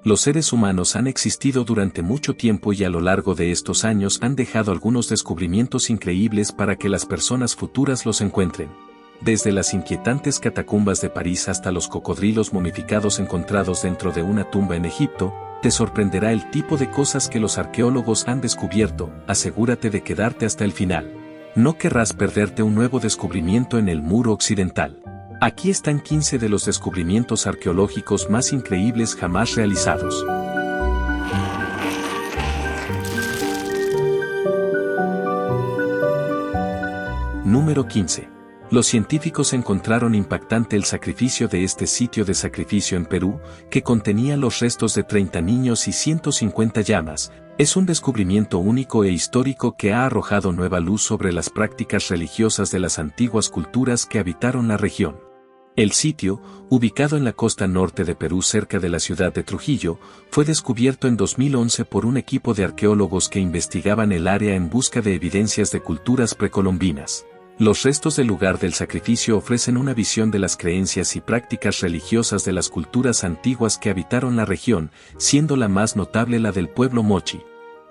Los seres humanos han existido durante mucho tiempo y a lo largo de estos años han dejado algunos descubrimientos increíbles para que las personas futuras los encuentren. Desde las inquietantes catacumbas de París hasta los cocodrilos momificados encontrados dentro de una tumba en Egipto, te sorprenderá el tipo de cosas que los arqueólogos han descubierto. Asegúrate de quedarte hasta el final. No querrás perderte un nuevo descubrimiento en el muro occidental. Aquí están 15 de los descubrimientos arqueológicos más increíbles jamás realizados. Número 15. Los científicos encontraron impactante el sacrificio de este sitio de sacrificio en Perú, que contenía los restos de 30 niños y 150 llamas. Es un descubrimiento único e histórico que ha arrojado nueva luz sobre las prácticas religiosas de las antiguas culturas que habitaron la región. El sitio, ubicado en la costa norte de Perú cerca de la ciudad de Trujillo, fue descubierto en 2011 por un equipo de arqueólogos que investigaban el área en busca de evidencias de culturas precolombinas. Los restos del lugar del sacrificio ofrecen una visión de las creencias y prácticas religiosas de las culturas antiguas que habitaron la región, siendo la más notable la del pueblo mochi.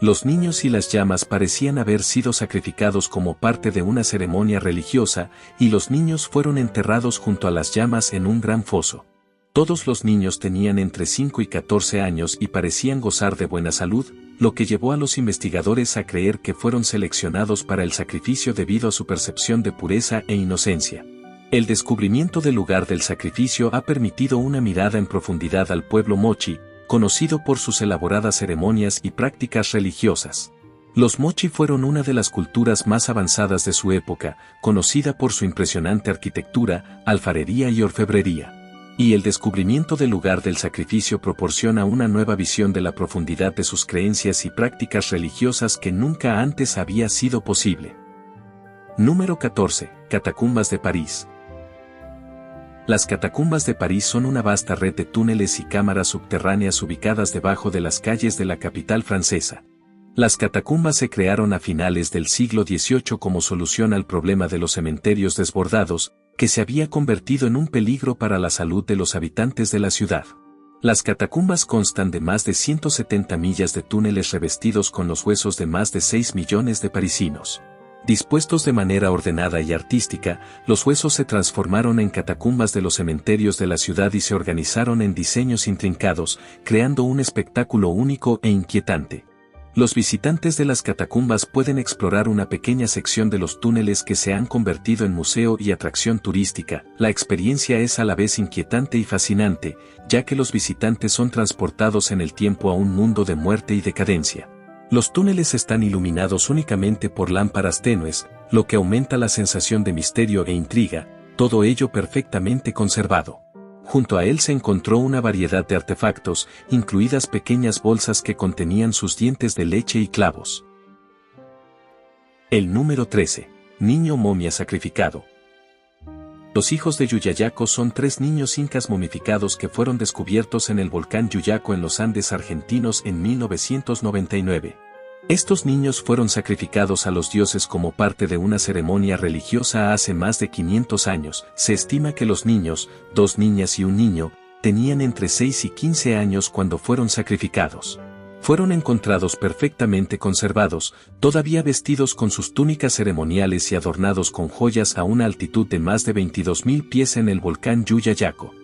Los niños y las llamas parecían haber sido sacrificados como parte de una ceremonia religiosa, y los niños fueron enterrados junto a las llamas en un gran foso. Todos los niños tenían entre 5 y 14 años y parecían gozar de buena salud, lo que llevó a los investigadores a creer que fueron seleccionados para el sacrificio debido a su percepción de pureza e inocencia. El descubrimiento del lugar del sacrificio ha permitido una mirada en profundidad al pueblo mochi, conocido por sus elaboradas ceremonias y prácticas religiosas. Los mochi fueron una de las culturas más avanzadas de su época, conocida por su impresionante arquitectura, alfarería y orfebrería. Y el descubrimiento del lugar del sacrificio proporciona una nueva visión de la profundidad de sus creencias y prácticas religiosas que nunca antes había sido posible. Número 14. Catacumbas de París. Las catacumbas de París son una vasta red de túneles y cámaras subterráneas ubicadas debajo de las calles de la capital francesa. Las catacumbas se crearon a finales del siglo XVIII como solución al problema de los cementerios desbordados, que se había convertido en un peligro para la salud de los habitantes de la ciudad. Las catacumbas constan de más de 170 millas de túneles revestidos con los huesos de más de 6 millones de parisinos. Dispuestos de manera ordenada y artística, los huesos se transformaron en catacumbas de los cementerios de la ciudad y se organizaron en diseños intrincados, creando un espectáculo único e inquietante. Los visitantes de las catacumbas pueden explorar una pequeña sección de los túneles que se han convertido en museo y atracción turística. La experiencia es a la vez inquietante y fascinante, ya que los visitantes son transportados en el tiempo a un mundo de muerte y decadencia. Los túneles están iluminados únicamente por lámparas tenues, lo que aumenta la sensación de misterio e intriga, todo ello perfectamente conservado. Junto a él se encontró una variedad de artefactos, incluidas pequeñas bolsas que contenían sus dientes de leche y clavos. El número 13. Niño momia sacrificado. Los hijos de Yuyayaco son 3 niños incas momificados que fueron descubiertos en el volcán Yuyaco en los Andes argentinos en 1999. Estos niños fueron sacrificados a los dioses como parte de una ceremonia religiosa hace más de 500 años. Se estima que los niños, 2 niñas y un niño, tenían entre 6 y 15 años cuando fueron sacrificados. Fueron encontrados perfectamente conservados, todavía vestidos con sus túnicas ceremoniales y adornados con joyas a una altitud de más de 22.000 pies en el volcán Yuyayaco.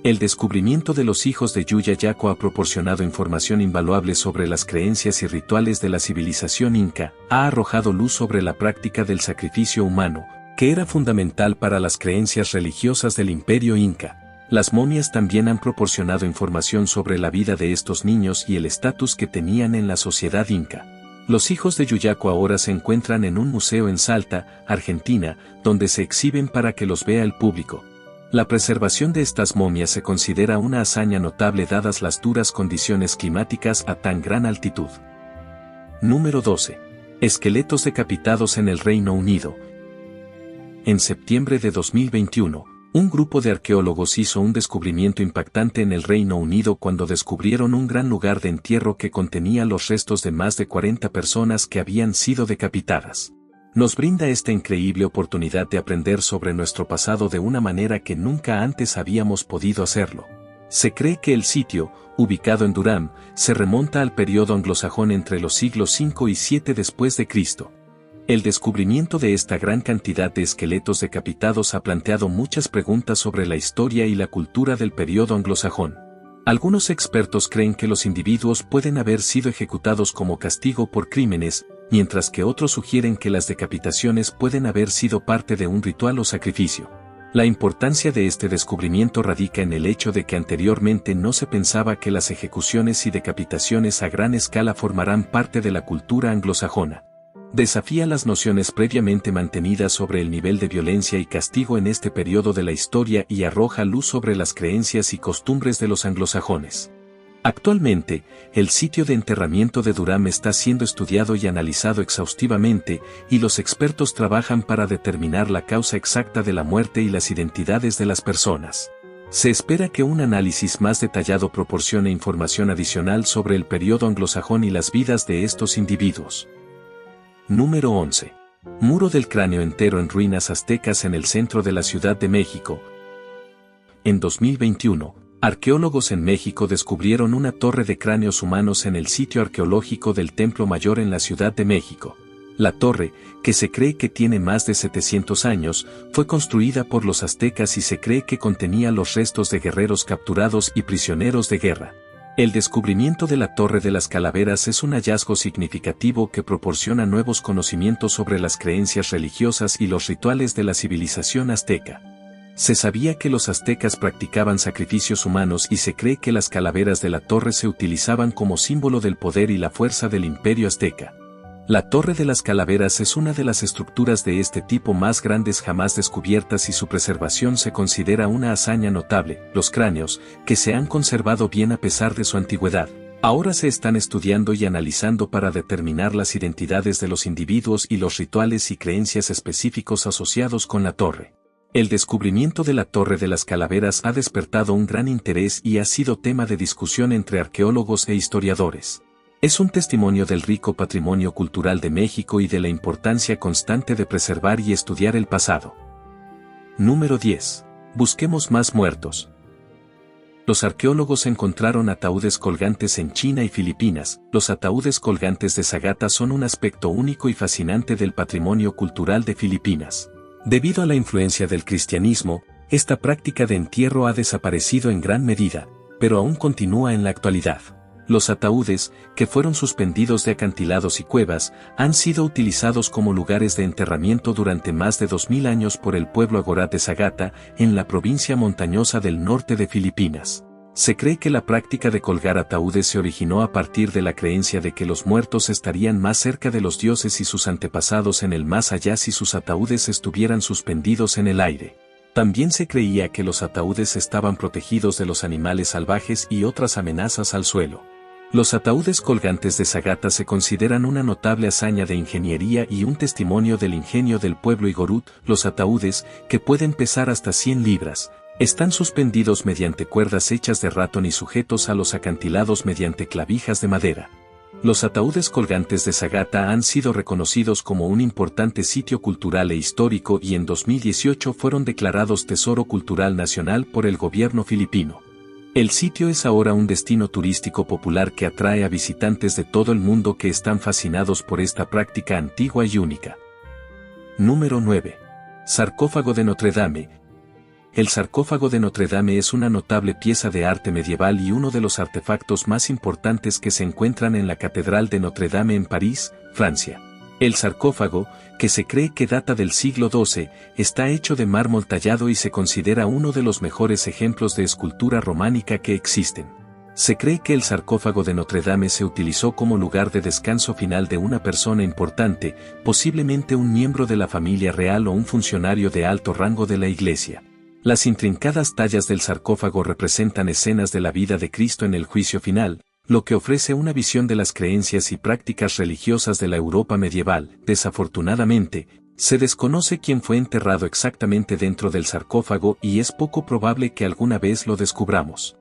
El descubrimiento de los hijos de Yuyayaco ha proporcionado información invaluable sobre las creencias y rituales de la civilización inca, ha arrojado luz sobre la práctica del sacrificio humano, que era fundamental para las creencias religiosas del imperio inca. Las momias también han proporcionado información sobre la vida de estos niños y el estatus que tenían en la sociedad inca. Los hijos de Yuyaco ahora se encuentran en un museo en Salta, Argentina, donde se exhiben para que los vea el público. La preservación de estas momias se considera una hazaña notable dadas las duras condiciones climáticas a tan gran altitud. Número 12. Esqueletos decapitados en el Reino Unido. En septiembre de 2021, un grupo de arqueólogos hizo un descubrimiento impactante en el Reino Unido cuando descubrieron un gran lugar de entierro que contenía los restos de más de 40 personas que habían sido decapitadas. Nos brinda esta increíble oportunidad de aprender sobre nuestro pasado de una manera que nunca antes habíamos podido hacerlo. Se cree que el sitio, ubicado en Durham, se remonta al periodo anglosajón entre los siglos V y VII después de Cristo. El descubrimiento de esta gran cantidad de esqueletos decapitados ha planteado muchas preguntas sobre la historia y la cultura del periodo anglosajón. Algunos expertos creen que los individuos pueden haber sido ejecutados como castigo por crímenes, mientras que otros sugieren que las decapitaciones pueden haber sido parte de un ritual o sacrificio. La importancia de este descubrimiento radica en el hecho de que anteriormente no se pensaba que las ejecuciones y decapitaciones a gran escala formarán parte de la cultura anglosajona. Desafía las nociones previamente mantenidas sobre el nivel de violencia y castigo en este periodo de la historia y arroja luz sobre las creencias y costumbres de los anglosajones. Actualmente, el sitio de enterramiento de Durham está siendo estudiado y analizado exhaustivamente, y los expertos trabajan para determinar la causa exacta de la muerte y las identidades de las personas. Se espera que un análisis más detallado proporcione información adicional sobre el periodo anglosajón y las vidas de estos individuos. Número 11. Muro del cráneo entero en ruinas aztecas en el centro de la Ciudad de México. En 2021, arqueólogos en México descubrieron una torre de cráneos humanos en el sitio arqueológico del Templo Mayor en la Ciudad de México. La torre, que se cree que tiene más de 700 años, fue construida por los aztecas y se cree que contenía los restos de guerreros capturados y prisioneros de guerra. El descubrimiento de la Torre de las Calaveras es un hallazgo significativo que proporciona nuevos conocimientos sobre las creencias religiosas y los rituales de la civilización azteca. Se sabía que los aztecas practicaban sacrificios humanos y se cree que las calaveras de la torre se utilizaban como símbolo del poder y la fuerza del imperio azteca. La Torre de las Calaveras es una de las estructuras de este tipo más grandes jamás descubiertas y su preservación se considera una hazaña notable. Los cráneos, que se han conservado bien a pesar de su antigüedad, ahora se están estudiando y analizando para determinar las identidades de los individuos y los rituales y creencias específicos asociados con la torre. El descubrimiento de la Torre de las Calaveras ha despertado un gran interés y ha sido tema de discusión entre arqueólogos e historiadores. Es un testimonio del rico patrimonio cultural de México y de la importancia constante de preservar y estudiar el pasado. Número 10. Busquemos más muertos. Los arqueólogos encontraron ataúdes colgantes en China y Filipinas. Los ataúdes colgantes de Sagata son un aspecto único y fascinante del patrimonio cultural de Filipinas. Debido a la influencia del cristianismo, esta práctica de entierro ha desaparecido en gran medida, pero aún continúa en la actualidad. Los ataúdes, que fueron suspendidos de acantilados y cuevas, han sido utilizados como lugares de enterramiento durante más de 2000 años por el pueblo Agorat de Sagata, en la provincia montañosa del norte de Filipinas. Se cree que la práctica de colgar ataúdes se originó a partir de la creencia de que los muertos estarían más cerca de los dioses y sus antepasados en el más allá si sus ataúdes estuvieran suspendidos en el aire. También se creía que los ataúdes estaban protegidos de los animales salvajes y otras amenazas al suelo. Los ataúdes colgantes de Sagata se consideran una notable hazaña de ingeniería y un testimonio del ingenio del pueblo Igorot. Los ataúdes, que pueden pesar hasta 100 libras, están suspendidos mediante cuerdas hechas de ratón y sujetos a los acantilados mediante clavijas de madera. Los ataúdes colgantes de Sagata han sido reconocidos como un importante sitio cultural e histórico y en 2018 fueron declarados Tesoro Cultural Nacional por el gobierno filipino. El sitio es ahora un destino turístico popular que atrae a visitantes de todo el mundo que están fascinados por esta práctica antigua y única. Número 9. Sarcófago de Notre Dame. El sarcófago de Notre Dame es una notable pieza de arte medieval y uno de los artefactos más importantes que se encuentran en la Catedral de Notre Dame en París, Francia. El sarcófago, que se cree que data del siglo XII, está hecho de mármol tallado y se considera uno de los mejores ejemplos de escultura románica que existen. Se cree que el sarcófago de Notre Dame se utilizó como lugar de descanso final de una persona importante, posiblemente un miembro de la familia real o un funcionario de alto rango de la Iglesia. Las intrincadas tallas del sarcófago representan escenas de la vida de Cristo en el juicio final, lo que ofrece una visión de las creencias y prácticas religiosas de la Europa medieval. Desafortunadamente, se desconoce quién fue enterrado exactamente dentro del sarcófago y es poco probable que alguna vez lo descubramos.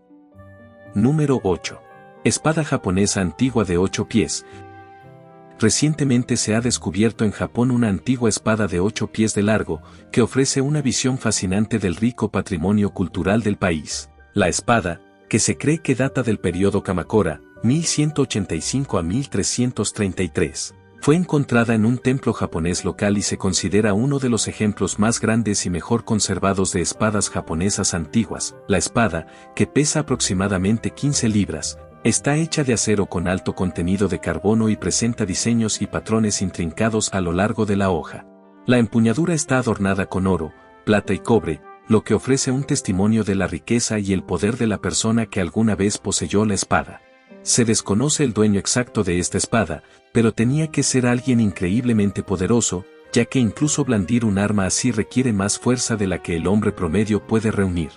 Número 8. Espada japonesa antigua de 8 pies. Recientemente se ha descubierto en Japón una antigua espada de 8 pies de largo, que ofrece una visión fascinante del rico patrimonio cultural del país. La espada, que se cree que data del periodo Kamakura, 1185 a 1333. Fue encontrada en un templo japonés local y se considera uno de los ejemplos más grandes y mejor conservados de espadas japonesas antiguas. La espada, que pesa aproximadamente 15 libras, está hecha de acero con alto contenido de carbono y presenta diseños y patrones intrincados a lo largo de la hoja. La empuñadura está adornada con oro, plata y cobre, lo que ofrece un testimonio de la riqueza y el poder de la persona que alguna vez poseyó la espada. Se desconoce el dueño exacto de esta espada, pero tenía que ser alguien increíblemente poderoso, ya que incluso blandir un arma así requiere más fuerza de la que el hombre promedio puede reunir.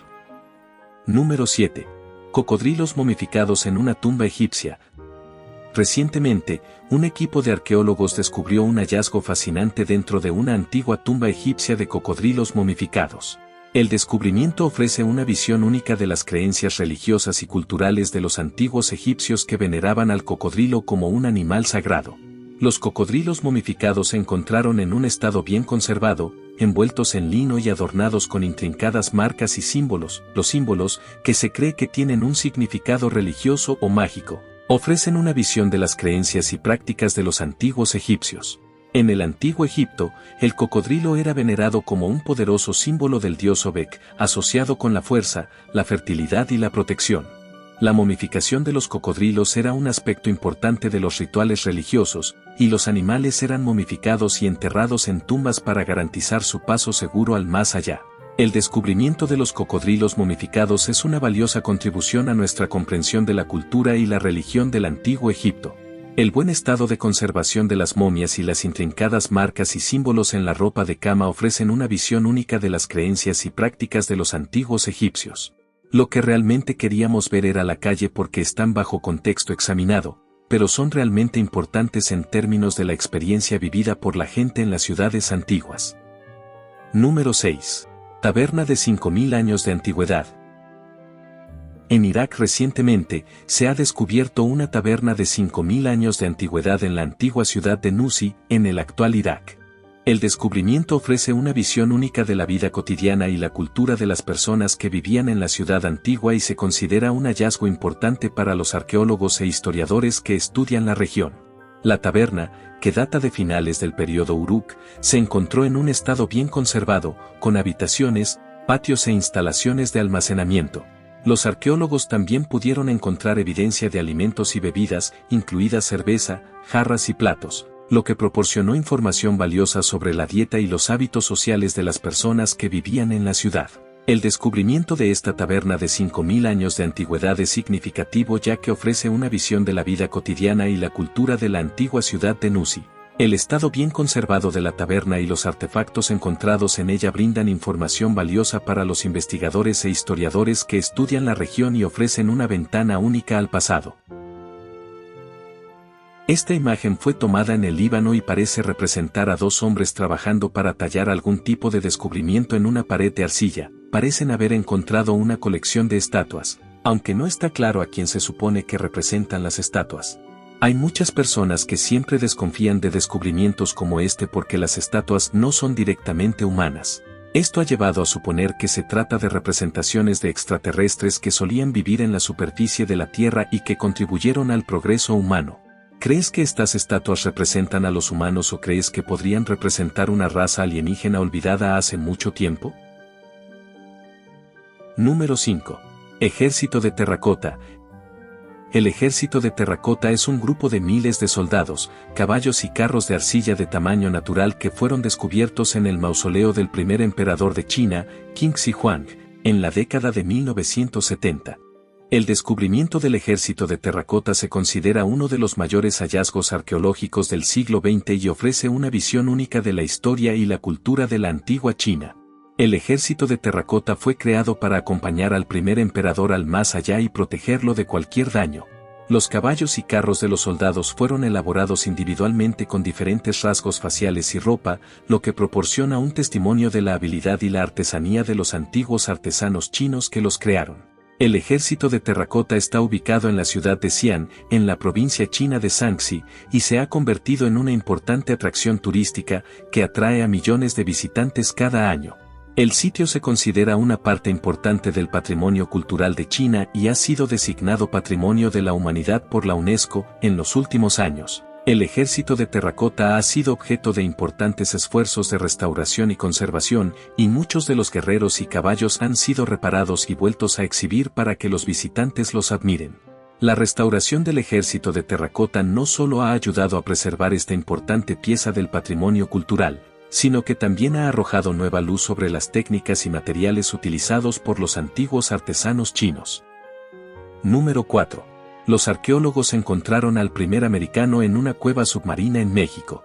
Número 7. Cocodrilos momificados en una tumba egipcia. Recientemente, un equipo de arqueólogos descubrió un hallazgo fascinante dentro de una antigua tumba egipcia de cocodrilos momificados. El descubrimiento ofrece una visión única de las creencias religiosas y culturales de los antiguos egipcios que veneraban al cocodrilo como un animal sagrado. Los cocodrilos momificados se encontraron en un estado bien conservado, envueltos en lino y adornados con intrincadas marcas y símbolos. Los símbolos, que se cree que tienen un significado religioso o mágico, ofrecen una visión de las creencias y prácticas de los antiguos egipcios. En el antiguo Egipto, el cocodrilo era venerado como un poderoso símbolo del dios Sobek, asociado con la fuerza, la fertilidad y la protección. La momificación de los cocodrilos era un aspecto importante de los rituales religiosos, y los animales eran momificados y enterrados en tumbas para garantizar su paso seguro al más allá. El descubrimiento de los cocodrilos momificados es una valiosa contribución a nuestra comprensión de la cultura y la religión del antiguo Egipto. El buen estado de conservación de las momias y las intrincadas marcas y símbolos en la ropa de cama ofrecen una visión única de las creencias y prácticas de los antiguos egipcios. Lo que realmente queríamos ver era la calle porque están bajo contexto examinado, pero son realmente importantes en términos de la experiencia vivida por la gente en las ciudades antiguas. Número 6. Taberna de 5000 años de antigüedad. En Irak recientemente, se ha descubierto una taberna de 5000 años de antigüedad en la antigua ciudad de Nusi, en el actual Irak. El descubrimiento ofrece una visión única de la vida cotidiana y la cultura de las personas que vivían en la ciudad antigua y se considera un hallazgo importante para los arqueólogos e historiadores que estudian la región. La taberna, que data de finales del período Uruk, se encontró en un estado bien conservado, con habitaciones, patios e instalaciones de almacenamiento. Los arqueólogos también pudieron encontrar evidencia de alimentos y bebidas, incluida cerveza, jarras y platos, lo que proporcionó información valiosa sobre la dieta y los hábitos sociales de las personas que vivían en la ciudad. El descubrimiento de esta taberna de 5000 años de antigüedad es significativo ya que ofrece una visión de la vida cotidiana y la cultura de la antigua ciudad de Nusi. El estado bien conservado de la taberna y los artefactos encontrados en ella brindan información valiosa para los investigadores e historiadores que estudian la región y ofrecen una ventana única al pasado. Esta imagen fue tomada en el Líbano y parece representar a dos hombres trabajando para tallar algún tipo de descubrimiento en una pared de arcilla. Parecen haber encontrado una colección de estatuas, aunque no está claro a quién se supone que representan las estatuas. Hay muchas personas que siempre desconfían de descubrimientos como este porque las estatuas no son directamente humanas. Esto ha llevado a suponer que se trata de representaciones de extraterrestres que solían vivir en la superficie de la Tierra y que contribuyeron al progreso humano. ¿Crees que estas estatuas representan a los humanos o crees que podrían representar una raza alienígena olvidada hace mucho tiempo? Número 5. Ejército de Terracota. El ejército de terracota es un grupo de miles de soldados, caballos y carros de arcilla de tamaño natural que fueron descubiertos en el mausoleo del primer emperador de China, Qin Shi Huang, en la década de 1970. El descubrimiento del ejército de terracota se considera uno de los mayores hallazgos arqueológicos del siglo XX y ofrece una visión única de la historia y la cultura de la antigua China. El ejército de terracota fue creado para acompañar al primer emperador al más allá y protegerlo de cualquier daño. Los caballos y carros de los soldados fueron elaborados individualmente con diferentes rasgos faciales y ropa, lo que proporciona un testimonio de la habilidad y la artesanía de los antiguos artesanos chinos que los crearon. El ejército de terracota está ubicado en la ciudad de Xi'an, en la provincia china de Shaanxi, y se ha convertido en una importante atracción turística que atrae a millones de visitantes cada año. El sitio se considera una parte importante del patrimonio cultural de China y ha sido designado Patrimonio de la Humanidad por la UNESCO en los últimos años. El ejército de terracota ha sido objeto de importantes esfuerzos de restauración y conservación, y muchos de los guerreros y caballos han sido reparados y vueltos a exhibir para que los visitantes los admiren. La restauración del ejército de terracota no solo ha ayudado a preservar esta importante pieza del patrimonio cultural, sino que también ha arrojado nueva luz sobre las técnicas y materiales utilizados por los antiguos artesanos chinos. Número 4. Los arqueólogos encontraron al primer americano en una cueva submarina en México.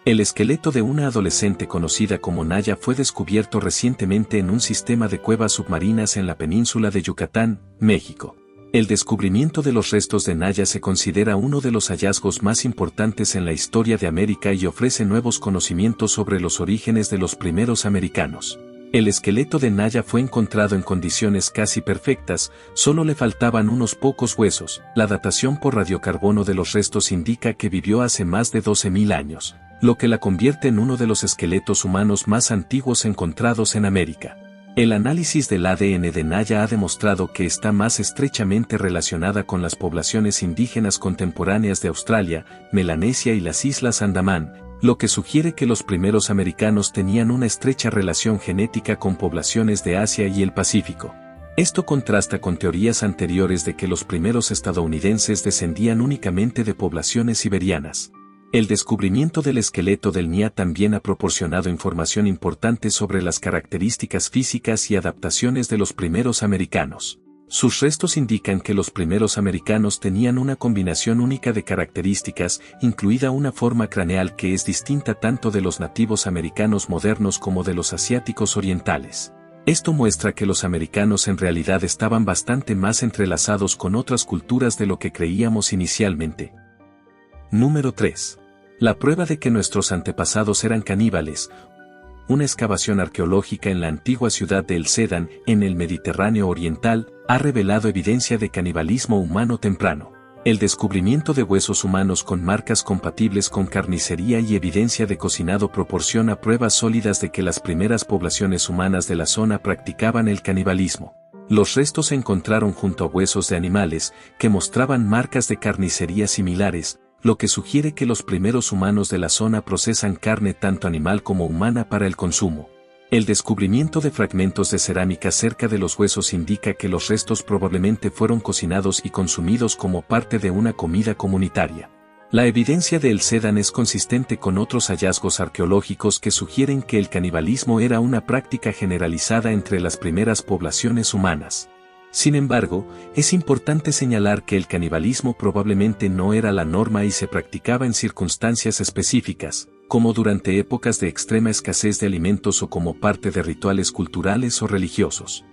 El esqueleto de una adolescente conocida como Naya fue descubierto recientemente en un sistema de cuevas submarinas en la península de Yucatán, México. El descubrimiento de los restos de Naya se considera uno de los hallazgos más importantes en la historia de América y ofrece nuevos conocimientos sobre los orígenes de los primeros americanos. El esqueleto de Naya fue encontrado en condiciones casi perfectas, solo le faltaban unos pocos huesos. La datación por radiocarbono de los restos indica que vivió hace más de 12.000 años, lo que la convierte en uno de los esqueletos humanos más antiguos encontrados en América. El análisis del ADN de Naya ha demostrado que está más estrechamente relacionada con las poblaciones indígenas contemporáneas de Australia, Melanesia y las Islas Andamán, lo que sugiere que los primeros americanos tenían una estrecha relación genética con poblaciones de Asia y el Pacífico. Esto contrasta con teorías anteriores de que los primeros estadounidenses descendían únicamente de poblaciones siberianas. El descubrimiento del esqueleto del Nia también ha proporcionado información importante sobre las características físicas y adaptaciones de los primeros americanos. Sus restos indican que los primeros americanos tenían una combinación única de características, incluida una forma craneal que es distinta tanto de los nativos americanos modernos como de los asiáticos orientales. Esto muestra que los americanos en realidad estaban bastante más entrelazados con otras culturas de lo que creíamos inicialmente. Número 3. La prueba de que nuestros antepasados eran caníbales. Una excavación arqueológica en la antigua ciudad de El Sedán, en el Mediterráneo Oriental, ha revelado evidencia de canibalismo humano temprano. El descubrimiento de huesos humanos con marcas compatibles con carnicería y evidencia de cocinado proporciona pruebas sólidas de que las primeras poblaciones humanas de la zona practicaban el canibalismo. Los restos se encontraron junto a huesos de animales, que mostraban marcas de carnicería similares, lo que sugiere que los primeros humanos de la zona procesan carne tanto animal como humana para el consumo. El descubrimiento de fragmentos de cerámica cerca de los huesos indica que los restos probablemente fueron cocinados y consumidos como parte de una comida comunitaria. La evidencia de El Sedán es consistente con otros hallazgos arqueológicos que sugieren que el canibalismo era una práctica generalizada entre las primeras poblaciones humanas. Sin embargo, es importante señalar que el canibalismo probablemente no era la norma y se practicaba en circunstancias específicas, como durante épocas de extrema escasez de alimentos o como parte de rituales culturales o religiosos.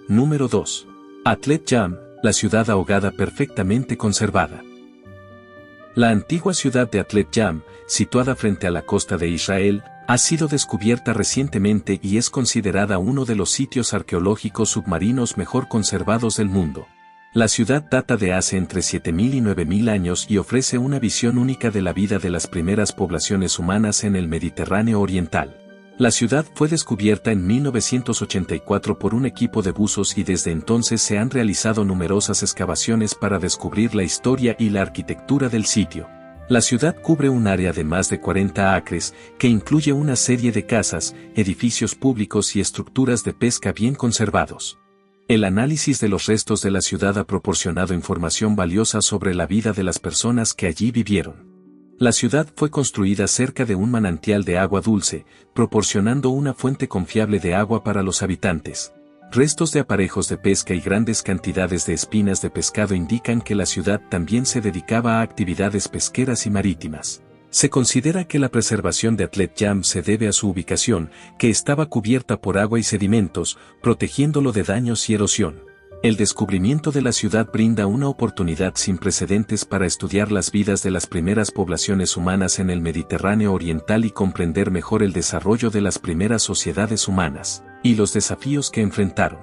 Número 2. Atlet Jam, la ciudad ahogada perfectamente conservada. La antigua ciudad de Atlet Jam, situada frente a la costa de Israel, ha sido descubierta recientemente y es considerada uno de los sitios arqueológicos submarinos mejor conservados del mundo. La ciudad data de hace entre 7.000 y 9.000 años y ofrece una visión única de la vida de las primeras poblaciones humanas en el Mediterráneo Oriental. La ciudad fue descubierta en 1984 por un equipo de buzos y desde entonces se han realizado numerosas excavaciones para descubrir la historia y la arquitectura del sitio. La ciudad cubre un área de más de 40 acres, que incluye una serie de casas, edificios públicos y estructuras de pesca bien conservados. El análisis de los restos de la ciudad ha proporcionado información valiosa sobre la vida de las personas que allí vivieron. La ciudad fue construida cerca de un manantial de agua dulce, proporcionando una fuente confiable de agua para los habitantes. Restos de aparejos de pesca y grandes cantidades de espinas de pescado indican que la ciudad también se dedicaba a actividades pesqueras y marítimas. Se considera que la preservación de Atlet Jam se debe a su ubicación, que estaba cubierta por agua y sedimentos, protegiéndolo de daños y erosión. El descubrimiento de la ciudad brinda una oportunidad sin precedentes para estudiar las vidas de las primeras poblaciones humanas en el Mediterráneo Oriental y comprender mejor el desarrollo de las primeras sociedades humanas, y los desafíos que enfrentaron.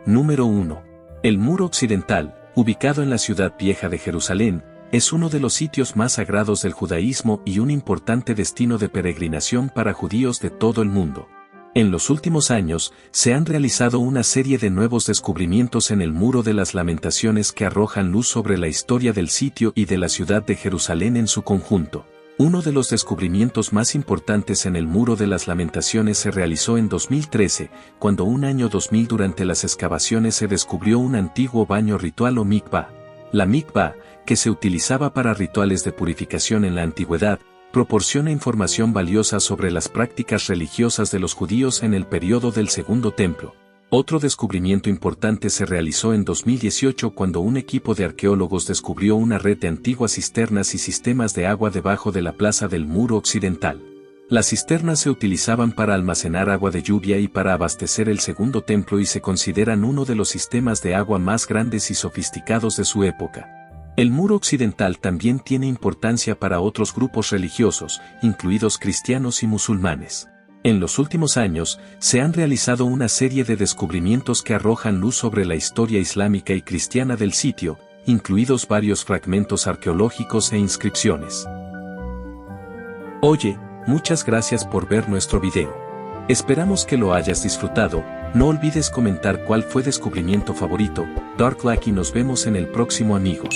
Número 1. El Muro Occidental, ubicado en la ciudad vieja de Jerusalén, Es uno de los sitios más sagrados del judaísmo y un importante destino de peregrinación para judíos de todo el mundo. En los últimos años, se han realizado una serie de nuevos descubrimientos en el Muro de las Lamentaciones que arrojan luz sobre la historia del sitio y de la ciudad de Jerusalén en su conjunto. Uno de los descubrimientos más importantes en el Muro de las Lamentaciones se realizó en 2013, cuando un año 2000 durante las excavaciones se descubrió un antiguo baño ritual o mikvah. La mikvah, que se utilizaba para rituales de purificación en la antigüedad, proporciona información valiosa sobre las prácticas religiosas de los judíos en el período del Segundo Templo. Otro descubrimiento importante se realizó en 2018 cuando un equipo de arqueólogos descubrió una red de antiguas cisternas y sistemas de agua debajo de la plaza del Muro Occidental. Las cisternas se utilizaban para almacenar agua de lluvia y para abastecer el Segundo Templo y se consideran uno de los sistemas de agua más grandes y sofisticados de su época. El Muro Occidental también tiene importancia para otros grupos religiosos, incluidos cristianos y musulmanes. En los últimos años, se han realizado una serie de descubrimientos que arrojan luz sobre la historia islámica y cristiana del sitio, incluidos varios fragmentos arqueológicos e inscripciones. Oye, muchas gracias por ver nuestro video. Esperamos que lo hayas disfrutado. No olvides comentar cuál fue descubrimiento favorito. Dark Luck y nos vemos en el próximo, amigos.